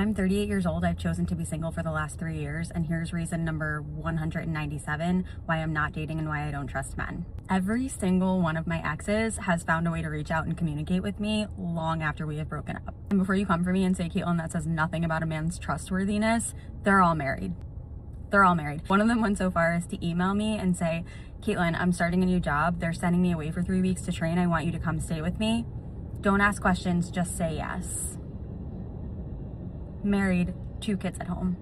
I'm 38 years old. I've chosen to be single for the last 3 years, and here's reason number 197 why I'm not dating and why I don't trust men. Every single one of my exes has found a way to reach out and communicate with me long after we have broken up. And before you come for me and say, Caitlin, that says nothing about a man's trustworthiness, they're all married. They're all married. One of them went so far as to email me and say, Caitlin, I'm starting a new job. They're sending me away for 3 weeks to train. I want you to come stay with me. Don't ask questions, just say yes. Married, 2 kids at home.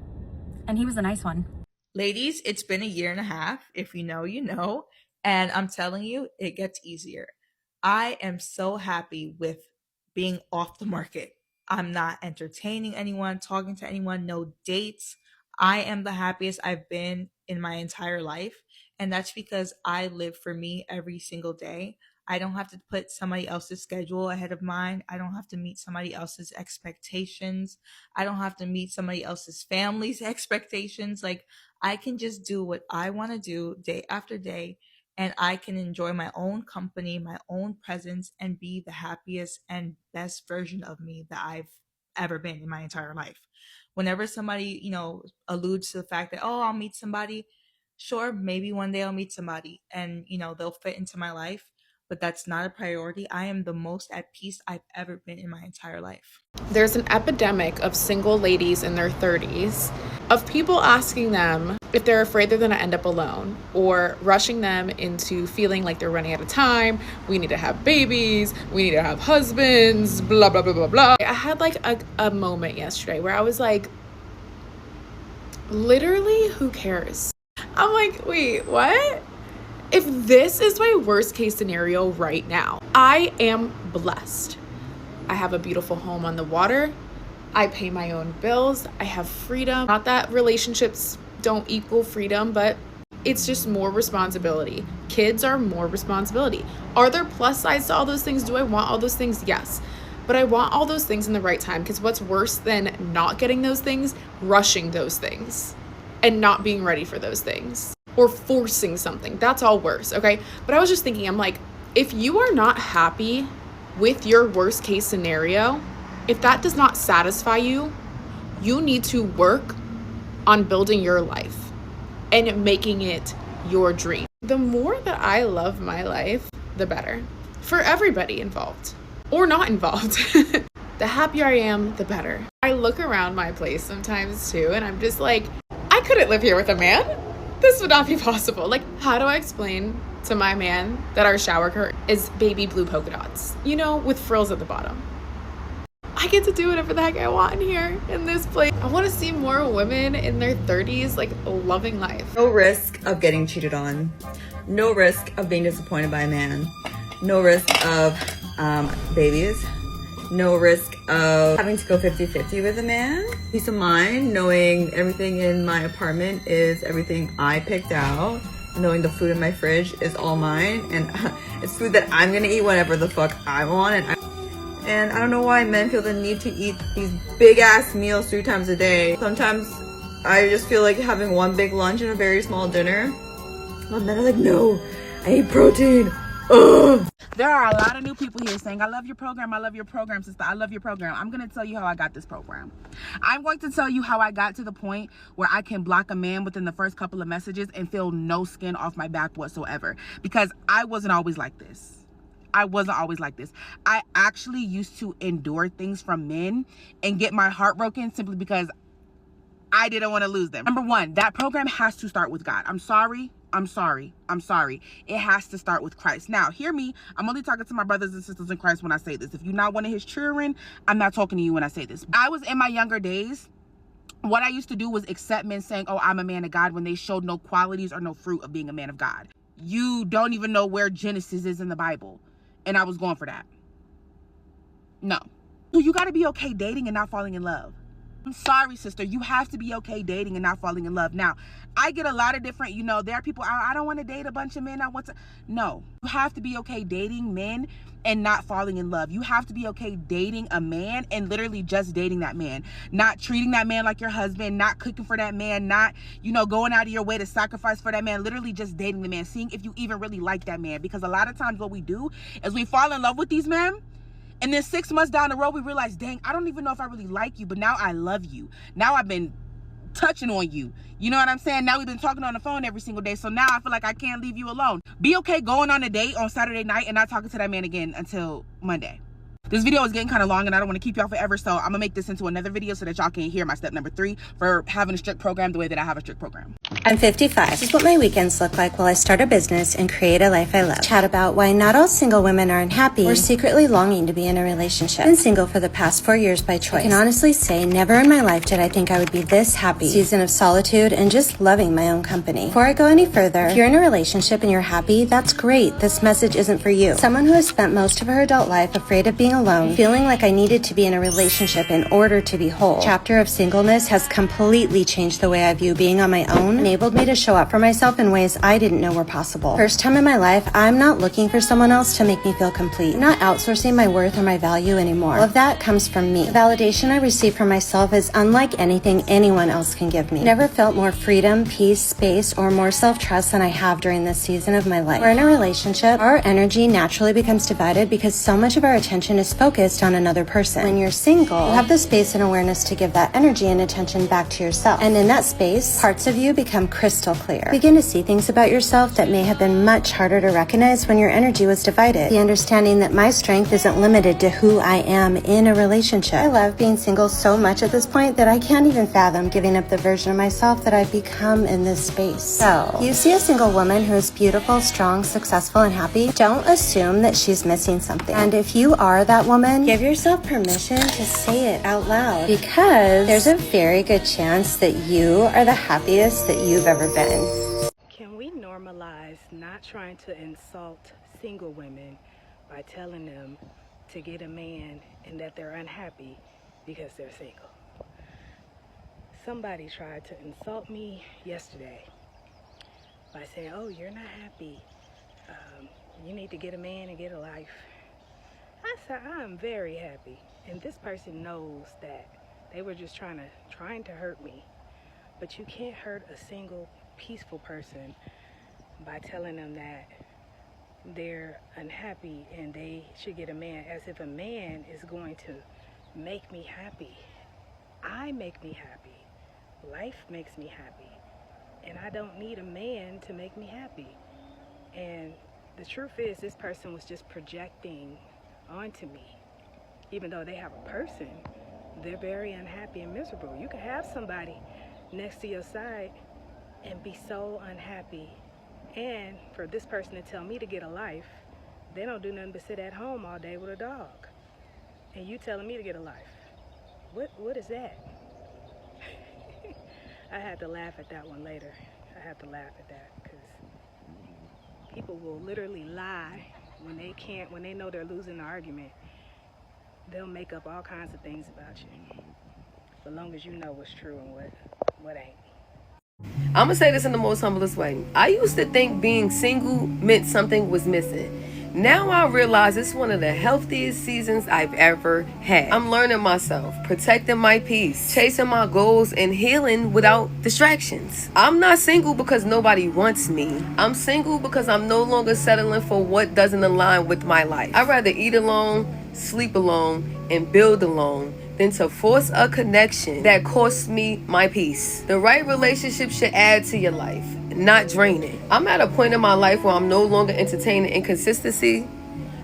And he was a nice one. Ladies, it's been a year and a half. If you know, you know. And I'm telling you, it gets easier. I am so happy with being off the market. I'm not entertaining anyone, talking to anyone, no dates. I am the happiest I've been in my entire life. And that's because I live for me every single day. I don't have to put somebody else's schedule ahead of mine. I don't have to meet somebody else's expectations. I don't have to meet somebody else's family's expectations. Like, I can just do what I want to do day after day, and I can enjoy my own company, my own presence, and be the happiest and best version of me that I've ever been in my entire life. Whenever somebody, alludes to the fact that, oh, I'll meet somebody, sure, maybe one day I'll meet somebody and, they'll fit into my life. But that's not a priority. I am the most at peace I've ever been in my entire life. There's an epidemic of single ladies in their 30s, of people asking them if they're afraid they're going to end up alone, or rushing them into feeling like they're running out of time. We need to have babies. We need to have husbands, blah, blah, blah, blah, blah. I had like a moment yesterday where I was like, literally, who cares? I'm like, wait, what? If this is my worst case scenario right now, I am blessed. I have a beautiful home on the water. I pay my own bills. I have freedom. Not that relationships don't equal freedom, but it's just more responsibility. Kids are more responsibility. Are there plus sides to all those things? Do I want all those things? Yes. But I want all those things in the right time, because what's worse than not getting those things? Rushing those things and not being ready for those things. Or forcing something. That's all worse, okay? But I was just thinking, I'm like, if you are not happy with your worst case scenario, if that does not satisfy you, you need to work on building your life and making it your dream. The more that I love my life, the better. For everybody involved or not involved. The happier I am, the better. I look around my place sometimes too, and I'm just like, I couldn't live here with a man. This would not be possible. Like, how do I explain to my man that our shower curtain is baby blue polka dots, with frills at the bottom? I get to do whatever the heck I want in here, in this place. I want to see more women in their 30s, like, loving life. No risk of getting cheated on. No risk of being disappointed by a man. No risk of babies. No risk of having to go 50-50 with a man. Peace of mind, knowing everything in my apartment is everything I picked out. Knowing the food in my fridge is all mine. And it's food that I'm gonna eat whatever the fuck I want. And I don't know why men feel the need to eat these big ass meals 3 times a day. Sometimes I just feel like having one big lunch and a very small dinner. But men are like, no, I eat protein. Ugh. There are a lot of new people here saying, I love your program, sister, I love your program. I'm going to tell you how I got this program. I'm going to tell you how I got to the point where I can block a man within the first couple of messages and feel no skin off my back whatsoever. Because I wasn't always like this. I actually used to endure things from men and get my heart broken simply because I didn't want to lose them. Number one, that program has to start with God. I'm sorry. It has to start with Christ. Now, hear me. I'm only talking to my brothers and sisters in Christ when I say this. If you're not one of his children, I'm not talking to you when I say this. I was in my younger days. What I used to do was accept men saying, oh, I'm a man of God, when they showed no qualities or no fruit of being a man of God. You don't even know where Genesis is in the Bible. And I was going for that. No. You got to be okay dating and not falling in love. I'm sorry, sister. You have to be okay dating and not falling in love. Now, I get a lot of different, there are people, I don't want to date a bunch of men. No. You have to be okay dating men and not falling in love. You have to be okay dating a man and literally just dating that man. Not treating that man like your husband, not cooking for that man, not, going out of your way to sacrifice for that man. Literally just dating the man, seeing if you even really like that man. Because a lot of times what we do is we fall in love with these men And then 6 months down the road, we realize, dang, I don't even know if I really like you, but now I love you. Now I've been touching on you. You know what I'm saying? Now we've been talking on the phone every single day. So now I feel like I can't leave you alone. Be okay going on a date on Saturday night and not talking to that man again until Monday. This video is getting kind of long and I don't want to keep y'all forever, so I'm gonna make this into another video so that y'all can hear my step number 3 for having a strict program the way that I have a strict program. I'm 55. This is what my weekends look like while I start a business and create a life I love. Chat about why not all single women are unhappy or secretly longing to be in a relationship. I've been single for the past 4 years by choice. I can honestly say never in my life did I think I would be this happy. Season of solitude and just loving my own company. Before I go any further, if you're in a relationship and you're happy, that's great. This message isn't for you. Someone who has spent most of her adult life afraid of being alone, feeling like I needed to be in a relationship in order to be whole. Chapter of singleness has completely changed the way I view being on my own, enabled me to show up for myself in ways I didn't know were possible. First time in my life, I'm not looking for someone else to make me feel complete. I'm not outsourcing my worth or my value anymore. All of that comes from me. The validation I receive from myself is unlike anything anyone else can give me. I never felt more freedom, peace, space, or more self-trust than I have during this season of my life. We're in a relationship, our energy naturally becomes divided because so much of our attention is focused on another person. When you're single, you have the space and awareness to give that energy and attention back to yourself. And in that space, parts of you become crystal clear. You begin to see things about yourself that may have been much harder to recognize when your energy was divided. The understanding that my strength isn't limited to who I am in a relationship. I love being single so much at this point that I can't even fathom giving up the version of myself that I've become in this space. So, you see a single woman who is beautiful, strong, successful, and happy, don't assume that she's missing something. And if you are that woman, give yourself permission to say it out loud, because there's a very good chance that you are the happiest that you've ever been. Can we normalize not trying to insult single women by telling them to get a man and that they're unhappy because they're single? Somebody tried to insult me yesterday by saying, oh, you're not happy. You need to get a man and get a life. I said, I'm very happy. And this person knows that they were just trying to hurt me. But you can't hurt a single peaceful person by telling them that they're unhappy and they should get a man, as if a man is going to make me happy. I make me happy. Life makes me happy. And I don't need a man to make me happy. And the truth is, this person was just projecting onto me. Even though they have a person, they're very unhappy and miserable. You can have somebody next to your side and be so unhappy. And for this person to tell me to get a life, they don't do nothing but sit at home all day with a dog. And you telling me to get a life. What is that? I had to laugh at that one later. I have to laugh at that because people will literally lie when they know they're losing the argument. They'll make up all kinds of things about you, as long as you know what's true and what ain't. I'm gonna say this in the most humblest way. I used to think being single meant something was missing. Now I realize it's one of the healthiest seasons I've ever had. I'm learning myself, protecting my peace, chasing my goals, and healing without distractions. I'm not single because nobody wants me. I'm single because I'm no longer settling for what doesn't align with my life. I'd rather eat alone, sleep alone, and build alone than to force a connection that costs me my peace. The right relationship should add to your life, not drain it. I'm at a point in my life where I'm no longer entertaining inconsistency,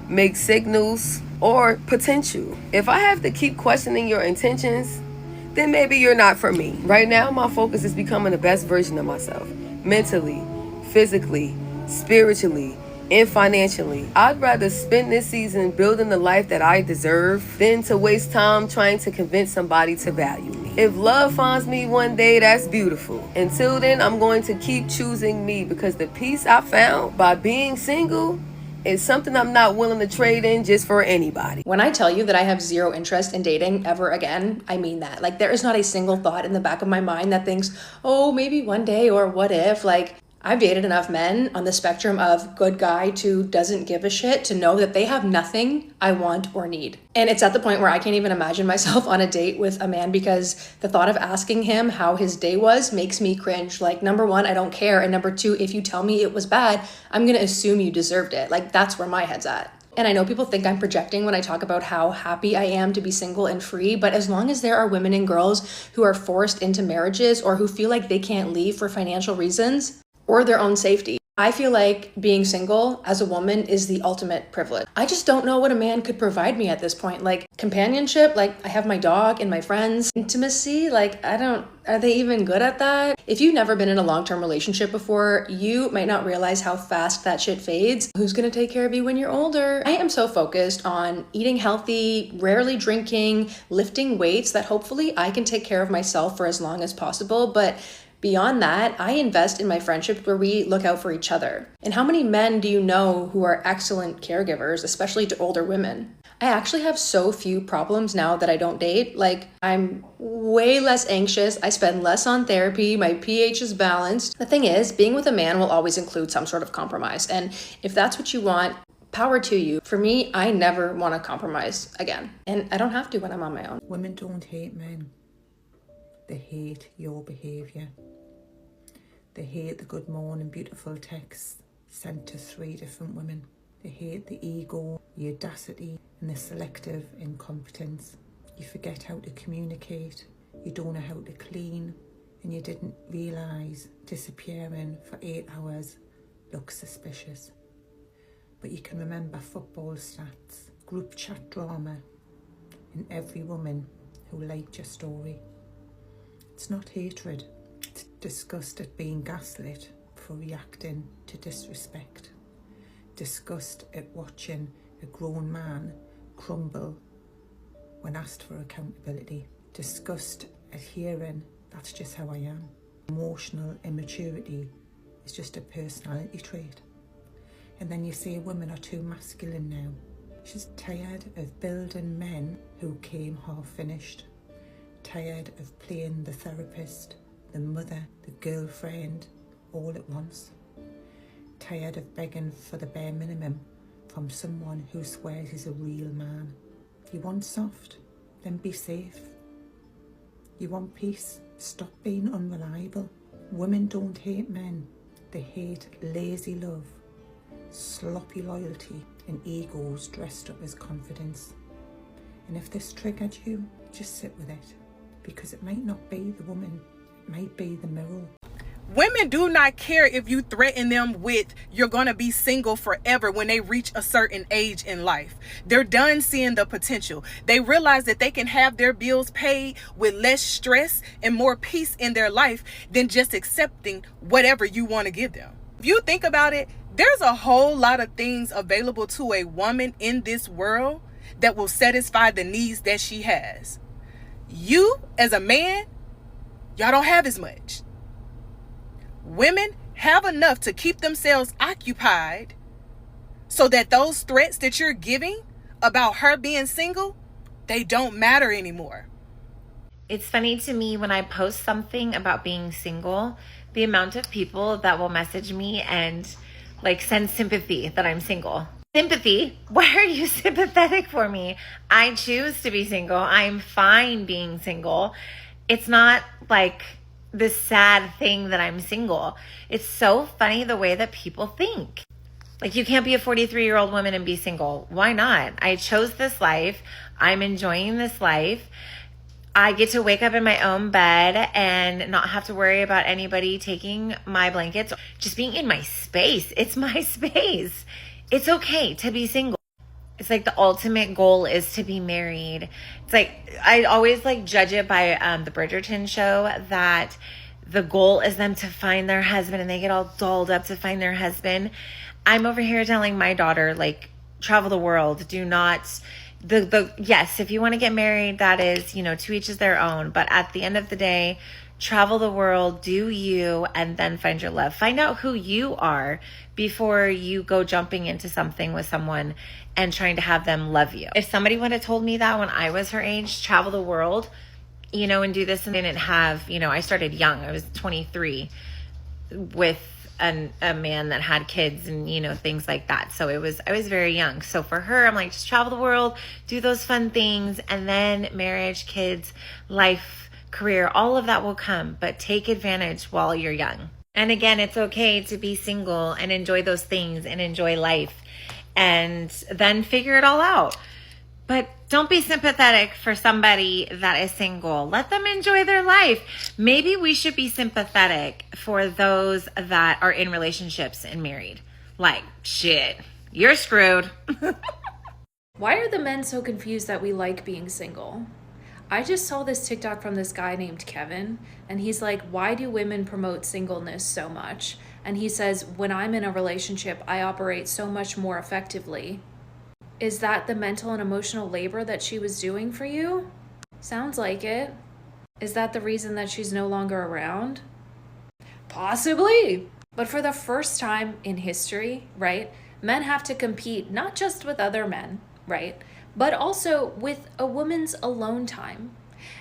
mixed signals, or potential. If I have to keep questioning your intentions, then maybe you're not for me. Right now, my focus is becoming the best version of myself, mentally, physically, spiritually, and financially. I'd rather spend this season building the life that I deserve than to waste time trying to convince somebody to value me. If love finds me one day, that's beautiful. Until then, I'm going to keep choosing me, because the peace I found by being single is something I'm not willing to trade in just for anybody. When I tell you that I have zero interest in dating ever again, I mean that. Like, there is not a single thought in the back of my mind that thinks, oh, maybe one day, or what if. Like, I've dated enough men on the spectrum of good guy to doesn't give a shit to know that they have nothing I want or need. And it's at the point where I can't even imagine myself on a date with a man, because the thought of asking him how his day was makes me cringe. Like, number one, I don't care. And number two, if you tell me it was bad, I'm going to assume you deserved it. Like, that's where my head's at. And I know people think I'm projecting when I talk about how happy I am to be single and free, but as long as there are women and girls who are forced into marriages or who feel like they can't leave for financial reasons or their own safety, I feel like being single as a woman is the ultimate privilege. I just don't know what a man could provide me at this point. Like companionship, like I have my dog and my friends. Intimacy, like are they even good at that? If you've never been in a long-term relationship before, you might not realize how fast that shit fades. Who's gonna take care of you when you're older? I am so focused on eating healthy, rarely drinking, lifting weights that hopefully I can take care of myself for as long as possible. But beyond that, I invest in my friendships where we look out for each other. And how many men do you know who are excellent caregivers, especially to older women? I actually have so few problems now that I don't date. Like, I'm way less anxious. I spend less on therapy. My pH is balanced. The thing is, being with a man will always include some sort of compromise. And if that's what you want, power to you. For me, I never want to compromise again. And I don't have to when I'm on my own. Women don't hate men. They hate your behaviour. They hate the good morning beautiful texts sent to 3 different women. They hate the ego, the audacity and the selective incompetence. You forget how to communicate, you don't know how to clean, and you didn't realise disappearing for 8 hours looks suspicious. But you can remember football stats, group chat drama, and every woman who liked your story. It's not hatred, it's disgust at being gaslit for reacting to disrespect. Disgust at watching a grown man crumble when asked for accountability. Disgust at hearing, that's just how I am. Emotional immaturity is just a personality trait. And then you say women are too masculine now. She's tired of building men who came half finished. Tired of playing the therapist, the mother, the girlfriend, all at once. Tired of begging for the bare minimum from someone who swears he's a real man. You want soft? Then be safe. You want peace? Stop being unreliable. Women don't hate men. They hate lazy love, sloppy loyalty, and egos dressed up as confidence. And if this triggered you, just sit with it. Because it might not be the woman, it might be the mirror. Women do not care if you threaten them with you're going to be single forever when they reach a certain age in life. They're done seeing the potential. They realize that they can have their bills paid with less stress and more peace in their life than just accepting whatever you want to give them. If you think about it, there's a whole lot of things available to a woman in this world that will satisfy the needs that she has. You, as a man, y'all don't have as much. Women have enough to keep themselves occupied so that those threats that you're giving about her being single, they don't matter anymore. It's funny to me when I post something about being single, the amount of people that will message me and like send sympathy that I'm single. Sympathy? Why are you sympathetic for me? I choose to be single. I'm fine being single. It's not like this sad thing that I'm single. It's so funny the way that people think. Like, you can't be a 43-year-old woman and be single. Why not? I chose this life. I'm enjoying this life. I get to wake up in my own bed and not have to worry about anybody taking my blankets. Just being in my space. It's my space. It's okay to be single. It's like the ultimate goal is to be married. It's like, I always like judge it by the Bridgerton show that the goal is them to find their husband and they get all dolled up to find their husband. I'm over here telling my daughter, like, travel the world. Do not, yes, if you want to get married, that is, to each is their own. But at the end of the day, travel the world, do you, and then find your love. Find out who you are before you go jumping into something with someone and trying to have them love you. If somebody would have told me that when I was her age, travel the world, and do this, and didn't have, I started young. I was 23 with a man that had kids and, things like that. So I was very young. So for her, I'm like, just travel the world, do those fun things, and then marriage, kids, life, career, all of that will come, but take advantage while you're young. And again, it's okay to be single and enjoy those things and enjoy life and then figure it all out. But don't be sympathetic for somebody that is single. Let them enjoy their life. Maybe we should be sympathetic for those that are in relationships and married. Like, shit, you're screwed. Why are the men so confused that we like being single? I just saw this TikTok from this guy named Kevin, and he's like, why do women promote singleness so much? And he says, when I'm in a relationship, I operate so much more effectively. Is that the mental and emotional labor that she was doing for you? Sounds like it. Is that the reason that she's no longer around? Possibly. But for the first time in history, right, men have to compete not just with other men, right, but also with a woman's alone time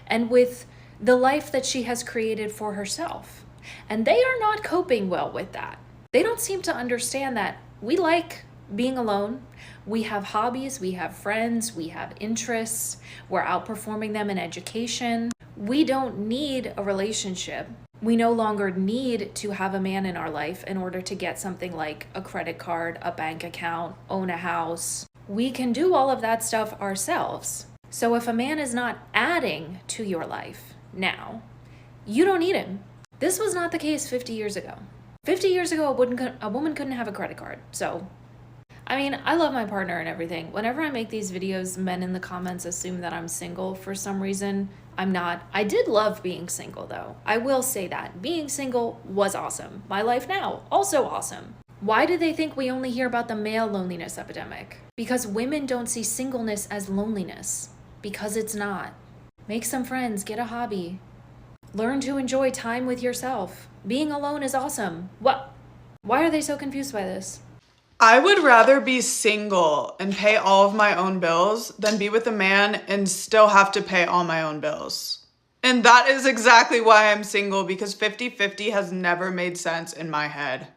and with the life that she has created for herself. And they are not coping well with that. They don't seem to understand that we like being alone. We have hobbies, we have friends, we have interests, we're outperforming them in education. We don't need a relationship. We no longer need to have a man in our life in order to get something like a credit card, a bank account, own a house. We can do all of that stuff ourselves. So if a man is not adding to your life now, you don't need him. This was not the case 50 years ago. 50 years ago, a woman couldn't have a credit card. So I mean, I love my partner and everything. Whenever I make these videos, men in the comments assume that I'm single for some reason. I'm not. I did love being single though. I will say that. Being single was awesome. My life now, also awesome. Why do they think we only hear about the male loneliness epidemic? Because women don't see singleness as loneliness. Because it's not. Make some friends, get a hobby. Learn to enjoy time with yourself. Being alone is awesome. What? Why are they so confused by this? I would rather be single and pay all of my own bills than be with a man and still have to pay all my own bills. And that is exactly why I'm single, because 50-50 has never made sense in my head.